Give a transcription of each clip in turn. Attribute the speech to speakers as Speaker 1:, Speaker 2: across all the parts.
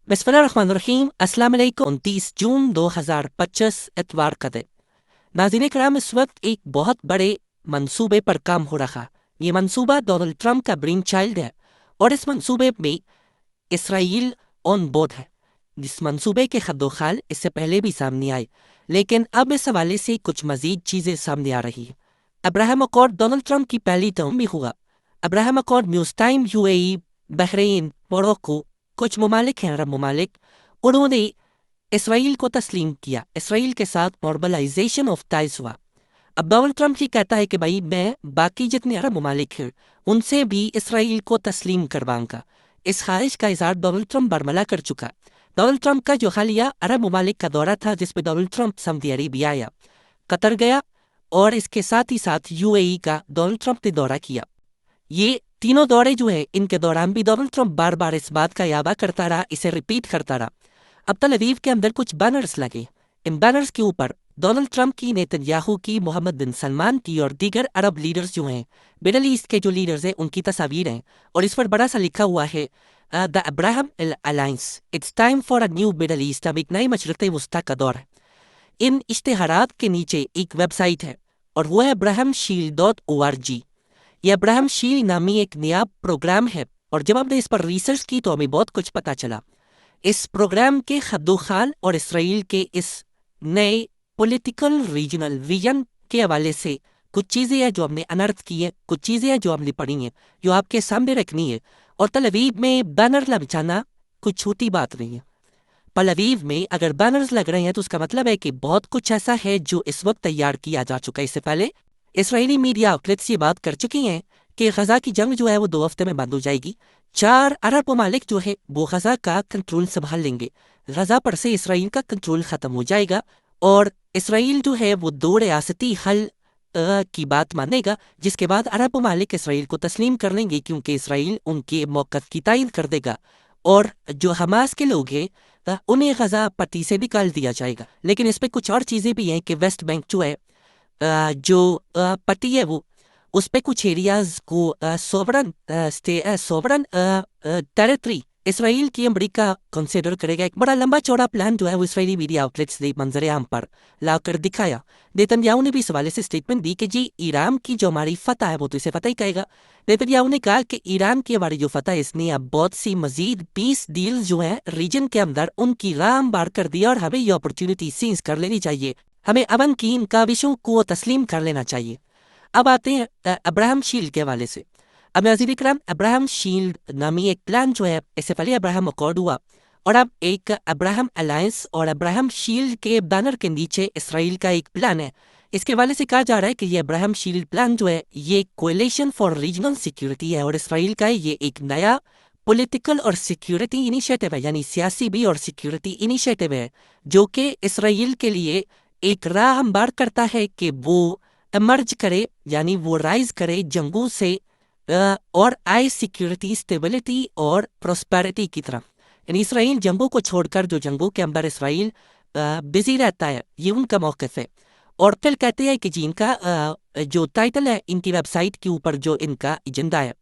Speaker 1: बिस्मिल्लाहिर्रहमानिर्रहीम। अस्सलाम वालेकुम। 29 जून 2025 एतवार का दिन। नाज़रीन कराम, इस वक्त एक बहुत बड़े मंसूबे पर काम हो रहा। ये मंसूबा डोनाल्ड ट्रंप का ब्रेन चाइल्ड है और इस मंसूबे में इसराइल ऑन बोर्ड है। इस मंसूबे के खद्दोखाल इससे पहले भी सामने आए, लेकिन अब इस हवाले से कुछ मजीद चीज़ें सामने आ रही हैं। अब्राहम अकॉर्ड डोनाल्ड ट्रंप की पहली टर्म में हुआ। Abraham accord news time, UAE, Bahrain, Morocco, कुछ ममालिक हैं अरब ममालिक, उन्होंने इसराइल को तस्लीम किया। इसराइल के साथ नॉर्मलाइजेशन ऑफ टाइज हुआ। अब डोनाल्ड ट्रंप ये कहता है कि भाई मैं बाकी जितने अरब ममालिक हैं उनसे भी इसराइल को तस्लीम करवाऊंगा। इस ख्वाहिश का इजहार डोनाल्ड ट्रंप बरमला कर चुका। डोनाल्ड ट्रंप का जो हालिया अरब ममालिक का दौरा था, जिसमें डोनाल्ड ट्रंप सऊदी अरेबिया आया, कतर गया और इसके साथ ही साथ यूएई का डोनाल्ड ट्रंप ने दौरा किया। ये तीनों दौरे जो है, इनके दौरान भी डोनाल्ड ट्रंप बार बार इस बात का याबा करता रहा, इसे रिपीट करता रहा। अब तल अवीव के अंदर कुछ बैनर्स लगे। इन बैनर्स के ऊपर डोनाल्ड ट्रंप की, नेतन्याहू की, मोहम्मद बिन सलमान की और दीगर अरब लीडर्स जो हैं, मिडल ईस्ट के जो लीडर्स हैं, उनकी तस्वीर हैं और इस पर बड़ा सा लिखा हुआ है the Abraham alliance, it's time for a new middle east. अब एक नई मशरक़ वस्ता का दौर है। इन इश्तिहारात के नीचे एक वेबसाइट है और वो है abrahamshield.org। ये अब्राहम शील्ड नामी एक नया प्रोग्राम है और जब हमने इस पर रिसर्च की तो हमें बहुत कुछ पता चला। इस प्रोग्राम के खद्दोखाल और इसराइल के इस नए पॉलिटिकल रीजनल विजन के हवाले से कुछ चीज़ें हैं जो हमने अनर्थ की है, कुछ चीज़ें हैं जो हमने पढ़ी हैं, जो आपके सामने रखनी है। और तल अवीव में बैनर लग कुछ छोटी बात नहीं है। तल अवीव में अगर बैनर्स लग रहे हैं तो उसका मतलब है कि बहुत कुछ ऐसा है जो इस वक्त तैयार किया जा चुका है। इससे पहले इसराइली मीडिया आउटलेट्स ये बात कर चुकी हैं कि गजा की जंग जो है वो 2 हफ्ते में बंद हो जाएगी। 4 अरब ममालिक जो है वो गजा का कंट्रोल संभाल लेंगे। गजा पर से इसराइल का कंट्रोल ख़त्म हो जाएगा और इसराइल जो है वो 2 रियासती हल की बात मानेगा, जिसके बाद अरब ममालिक इसराइल को तस्लीम कर लेंगे क्योंकि इसराइल उनके मौक़िफ़ की तायीद कर देगा और जो हमास के लोग हैं उन्हें गजा पट्टी से निकाल दिया जाएगा। लेकिन इस पर कुछ और चीज़ें भी हैं कि वेस्ट बैंक जो है, जो पट्टी है, वो उस पे कुछ एरियाज को सोवरन टेरिटरी इसराइल की अमेरिका कंसिडर करेगा। एक बड़ा लंबा चौड़ा प्लान जो है वो इसराइली मीडिया आउटलेट्स ने मंजर आम पर लाकर दिखाया। नेतन्याहू ने भी इस हवाले से स्टेटमेंट दी कि जी ईरान की जो हमारी फतह है वो तो इसे फतह ही कहेगा। नेतन्याहू ने कहा कि ईरान की हमारी जो फतह है इसने अब बहुत सी मजीद पीस डील्स जो हैं रीजन के अंदर उनकी राह हमवार कर दिया और हमें ये अपॉर्चुनिटी सीज कर लेनी चाहिए। हमें अमन की इन काविशों को तस्लीम कर लेना चाहिए। अब आते हैं अब्राहम शील्ड के हवाले से। अब नाज़रीन इकराम, अब्राहम शील्ड नामी एक प्लान जो है, इससे पहले अब्राहम अकॉर्ड हुआ और अब एक अब्राहम अलायंस और अब्राहम शील्ड के बैनर के नीचे इसराइल का एक प्लान है। इसके हवाले से कहा जा रहा है कि ये अब्राहम शील्ड प्लान जो है ये कोएलिशन फॉर रीजनल सिक्योरिटी है और इसराइल का ये एक नया पॉलिटिकल और सिक्योरिटी इनिशिएटिव है, यानी सियासी भी और सिक्योरिटी इनिशिएटिव है, जो कि इसराइल के लिए एक राह हमवार करता है कि वो एमर्ज करे, यानी वो राइज करे जंगों से और आए सिक्योरिटी, स्टेबिलिटी और प्रोस्पेरिटी की तरफ। यानी इसराइल जंगों को छोड़कर जो जंगों के अंदर इसराइल बिजी रहता है, ये उनका मौक़िफ़ है। और फिर कहते हैं कि जी इनका जो टाइटल है इनकी वेबसाइट के ऊपर, जो इनका एजेंडा है,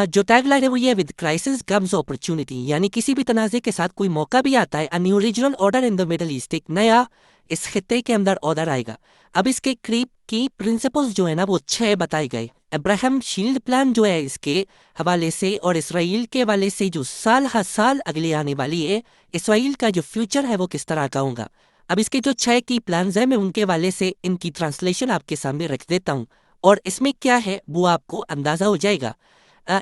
Speaker 1: जो टैगलाइन है वो ये, विद क्राइसिस कम्स अपॉर्चुनिटी, यानी किसी भी तनाज़े के साथ कोई मौका भी आता है। A new regional order in the middle east, एक नया इस खित्ते के अंदर ऑर्डर आएगा। अब इसके क्रीप की प्रिंसिपल्स जो है ना वो 6 बताए गए। अब्राहम शील्ड प्लान जो है इसके हवाले से और इसराइल के हवाले से जो साल हर साल अगले आने वाली है, इसराइल का जो फ्यूचर है वो किस तरह का होगा। अब इसके जो 6 की प्लान्स हैं, मैं उनके हवाले से इनकी ट्रांसलेशन आपके सामने रख देता हूँ और इसमें क्या है वो आपको अंदाज़ा हो जाएगा।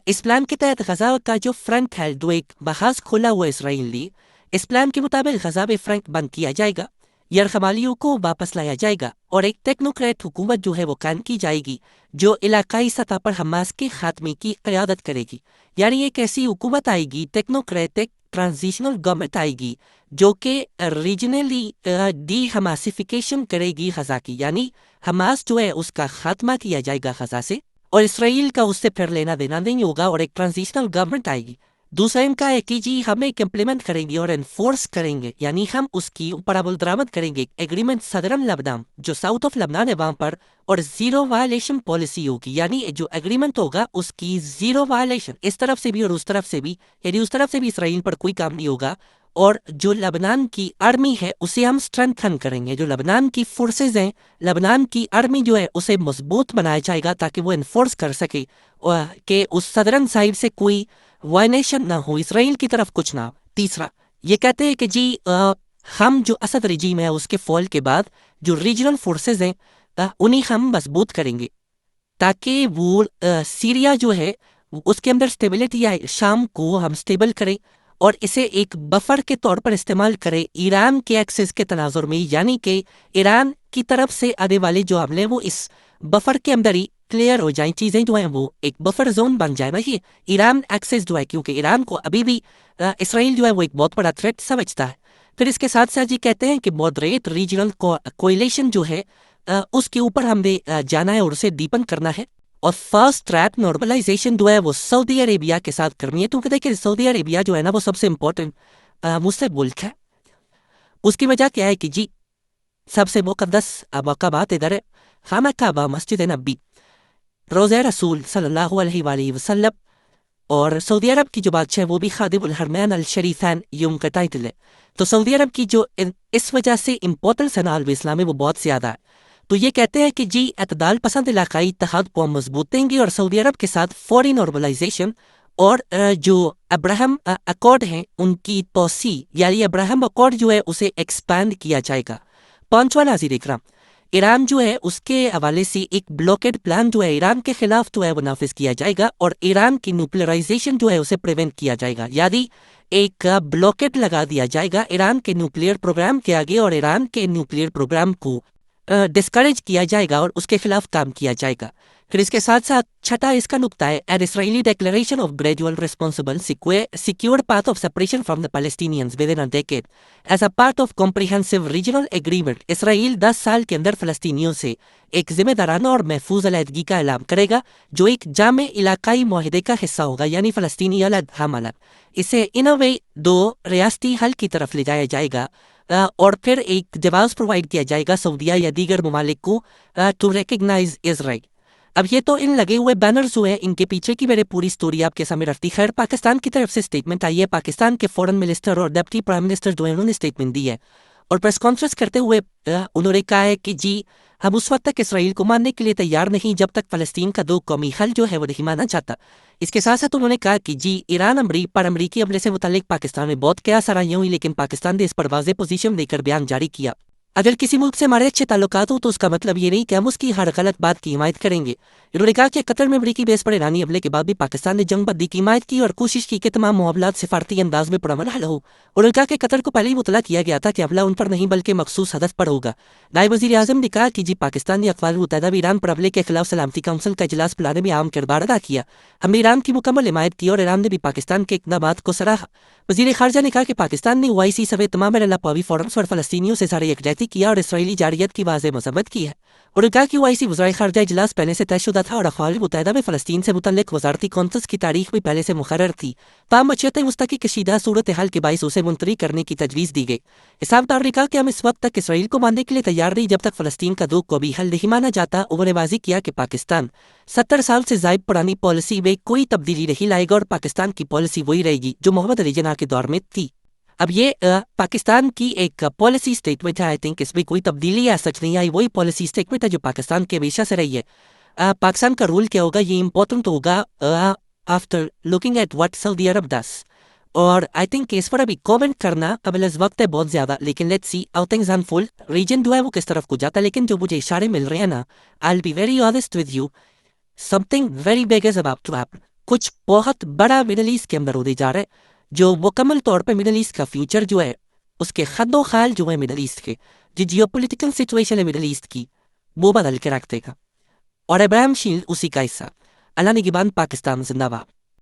Speaker 1: इस प्लान के तहत गजा का जो फ्रंट है, जो एक बहास खोला हुआ इसराइल ने, इस प्लान के मुताबिक गजा में फ्रंट बंद किया जाएगा, यरखमालियों को वापस लाया जाएगा और एक टेक्नोक्रेट हुकूमत जो है वो कायम की जाएगी जो इलाकाई सतह पर हमास के खात्मे की क़यादत करेगी। यानी एक ऐसी हुकूमत आएगी, टेक्नोक्रेटिक ट्रांजिशनल गवर्नमेंट आएगी जो कि रीजनली डी हमासिफिकेशन करेगी गजा की, यानी हमास जो है उसका खात्मा किया जाएगा गजा से और इसराइल का उससे फिर लेना देना नहीं होगा और एक ट्रांजिशनल गवर्नमेंट आएगी। दूसरा इनका है कि जी हम एक इम्प्लीमेंट करेंगे और इन्फोर्स करेंगे, यानी हम उसकी ऊपर अमल दरामद करेंगे एग्रीमेंट सदरन लबनान, जो साउथ ऑफ लबनान है वहाँ पर, और जीरो वायलेशन पॉलिसी होगी, यानी जो एग्रीमेंट होगा उसकी जीरो वायलेशन इस तरफ से भी और उस तरफ से भी, यानी उस तरफ से भी इसराइल पर कोई काम नहीं होगा اور جو لبنان کی آرمی ہے اسے ہم اسٹرینتھن کریں گے. جو لبنان کی فورسز ہیں، لبنان کی آرمی جو ہے اسے مضبوط بنایا جائے گا تاکہ وہ انفورس کر سکے کہ اس صدرن سائڈ سے کوئی وائلیشن نہ ہو، اسرائیل کی طرف کچھ نہ ہو. تیسرا یہ کہتے ہیں کہ جی ہم جو اسد رجیم ہے اس کے فال کے بعد جو ریجنل فورسز ہیں انہیں ہم مضبوط کریں گے تاکہ وہ سیریا جو ہے اس کے اندر سٹیبلٹی آئے، شام کو ہم سٹیبل کریں اور اسے ایک بفر کے طور پر استعمال کریں ایران کے ایکسس کے تناظر میں، یعنی کہ ایران کی طرف سے آنے والے جو حملے وہ اس بفر کے اندر ہی کلیئر ہو جائیں، چیزیں جو ہیں وہ ایک بفر زون بن جائے. بھائی ایران ایکسس جو ہے، کیونکہ ایران کو ابھی بھی اسرائیل جو ہے وہ ایک بہت بڑا تھریٹ سمجھتا ہے. پھر اس کے ساتھ ساتھ یہ کہتے ہیں کہ مودریٹ ریجنل کوئلیشن جو ہے اس کے اوپر ہم نے جانا ہے اور اسے ڈیپن کرنا ہے. اور فرسٹ ٹریک نارملائزیشن جو ہے وہ سعودی عربیہ کے ساتھ کرنی ہے، کیونکہ دیکھیں سعودی عربیہ جو ہے نا وہ سب سے امپورٹنٹ مسلم ملک ہے. اس کی وجہ کیا ہے کہ جی سب سے مقدس مقامات ادھر ہے، خانہ کعبہ، مسجد نبی، روضہ رسول صلی اللہ علیہ وآلہ وسلم، اور سعودی عرب کی جو بادشاہ وہ بھی خادم الحرمین الشریفین یہ ان کا ٹائٹل ہے. تو سعودی عرب کی جو اس وجہ سے امپورٹنس ہے عالم اسلام میں وہ بہت زیادہ ہے. تو یہ کہتے ہیں کہ جی اعتدال پسند علاقائی اتحاد کو ہم مضبوط دیں گے اور سعودی عرب کے ساتھ فوری نارملائزیشن اور جو ابراہم اکارڈ ہیں ان کی توسیع، یعنی ابراہم اکارڈ جو ہے اسے ایکسپینڈ کیا جائے گا. پانچواں ناظرین اکرام، ایران جو ہے اس کے حوالے سے ایک بلاکیڈ پلان جو ہے ایران کے خلاف جو ہے وہ نافذ کیا جائے گا اور ایران کی نیوکلیئرائزیشن جو ہے اسے پریونٹ کیا جائے گا، یعنی ایک بلاکیڈ لگا دیا جائے گا ایران کے نیوکلیئر پروگرام کے آگے اور ایران کے نیوکلیئر پروگرام کو ڈسکریج کیا جائے گا اور اس کے خلاف کام کیا جائے گا. پھر اس کے ساتھ ساتھ چھٹا اس کا نقطہ ہے an Israeli declaration of gradual responsible secured path of separation from the Palestinians within a decade as a part of comprehensive regional agreement. اسرائیل 10 سال کے اندر فلسطینیوں سے ایک ذمہ دارانہ اور محفوظ علیحدگی کا اعلان کرے گا جو ایک جامع علاقائی معاہدے کا حصہ ہوگا، یعنی فلسطینی علیحدہ ہم الگ. اسے ان اے وے دو ریاستی حل کی طرف لے جایا جائے گا اور پھر ایک جواز پرووائڈ کیا جائے گا سعودیہ یا دیگر ممالک کو ٹو ریکگنائز اسرائیل. اب یہ تو ان لگے ہوئے بینرز ہوئے، ان کے پیچھے کی میرے پوری سٹوری آپ کے سامنے رکھتی. خیر پاکستان کی طرف سے سٹیٹمنٹ آئی ہے، پاکستان کے فورن منسٹر اور ڈپٹی پرائم منسٹر جو ہیں انہوں نے سٹیٹمنٹ دی ہے اور پریس کانفرنس کرتے ہوئے انہوں نے کہا ہے کہ جی ہم اس وقت تک اسرائیل کو ماننے کے لیے تیار نہیں جب تک فلسطین کا دو قومی حل جو ہے وہ نہیں ماننا چاہتا. اس کے ساتھ ساتھ انہوں نے کہا کہ جی ایران پر امریکی حملے سے متعلق پاکستان میں بہت قیاس آرائیاں ہوئی لیکن پاکستان نے اس پر واضح پوزیشن دے کر بیان جاری کیا. اگر کسی ملک سے ہمارے اچھے تعلقات ہوں تو اس کا مطلب یہ نہیں کہ ہم اس کی ہر غلط بات کی حمایت کریں گے. انہوں نے کہا کہ قطر میں امریکی بیس پر ایرانی حملے کے بعد بھی پاکستان نے جنگ بندی کی حمایت کی اور کوشش کی کہ تمام معاملات سفارتی انداز میں پرامن حل ہو. انہوں نے کہا کہ قطر کو پہلے ہی مطلع کیا گیا تھا کہ حملہ ان پر نہیں بلکہ مخصوص ہدف پر ہوگا. نائب وزیر اعظم نے کہا کہ جی پاکستان نے اقوام متحدہ میں ایران پر حملے کے خلاف سلامتی کونسل کا اجلاس بلانے میں اہم کردار ادا کیا. ہم نے ایران کی مکمل حمایت کی اور ایران نے بھی پاکستان کے اقدامات کو سراہا. وزیر خارجہ نے کہا کہ پاکستان نے OIC سمیت تمام بین الاقوامی فورمز پر فلسطینیوں سے سارے یکجہتی کیا اور اسرائیلی جارحیت کی واضح مذمت کی ہے. انہوں نے کہا کہ OIC وزرائے خارجہ اجلاس پہلے سے طے شدہ تھا اور اقوام متحدہ میں فلسطین سے متعلق وزارتی کانفرنس کی تاریخ بھی پہلے سے مقرر تھی. تاہم مشرق وسطی کی کشیدہ صورتحال کے باعث اسے منتری کرنے کی تجویز دی گئی. اسحاق ڈار نے کہا کہ ہم اس وقت تک اسرائیل کو ماننے کے لیے تیار نہیں جب تک فلسطین کا دو قومی حل نہیں مانا جاتا. انہوں نے واضح کیا کہ پاکستان 70 سال سے زائد پرانی پالیسی میں کوئی تبدیلی نہیں لائے گا اور پاکستان کی پالیسی وہی رہے گی جو محمد علی جناح کے دور میں تھی. اب یہ پاکستان کی ایک پالیسی سٹیٹمنٹ ہے، آئی تھنک اس میں کوئی تبدیلی یا سچ نہیں آئی، وہی پالیسی سٹیٹمنٹ ہے جو پاکستان کے ہمیشہ سے رہی ہے. پاکستان کا رول کیا ہوگا یہ امپورٹنٹ ہوگا آفٹر لوکنگ ایٹ واٹ سعودی عرب ڈز. اور آئی تھنک اس پر ابھی کومنٹ کرنا قبل از وقت ہے بہت زیادہ، لیکن let's see how things unfold. Region جو ہے وہ کس طرف کو جاتا ہے، لیکن جو مجھے اشارے مل رہے ہیں نا، I will be very honest with you, something very big is about to happen. کچھ بہت بڑا مڈل ایسٹ کے اندر ہونے جا رہا ہے جو مکمل طور پہ مڈل ایسٹ کا فیوچر جو ہے، اس کے خد و خال جو ہے مڈل ایسٹ کے، جو جیو پولیٹیکل سچویشن ہے مڈل ایسٹ کی، وہ بدل کے رکھ دے گا. اور ابراہیم شیلڈ اسی کا حصہ. اللہ نگہبان. پاکستان زندہ باد.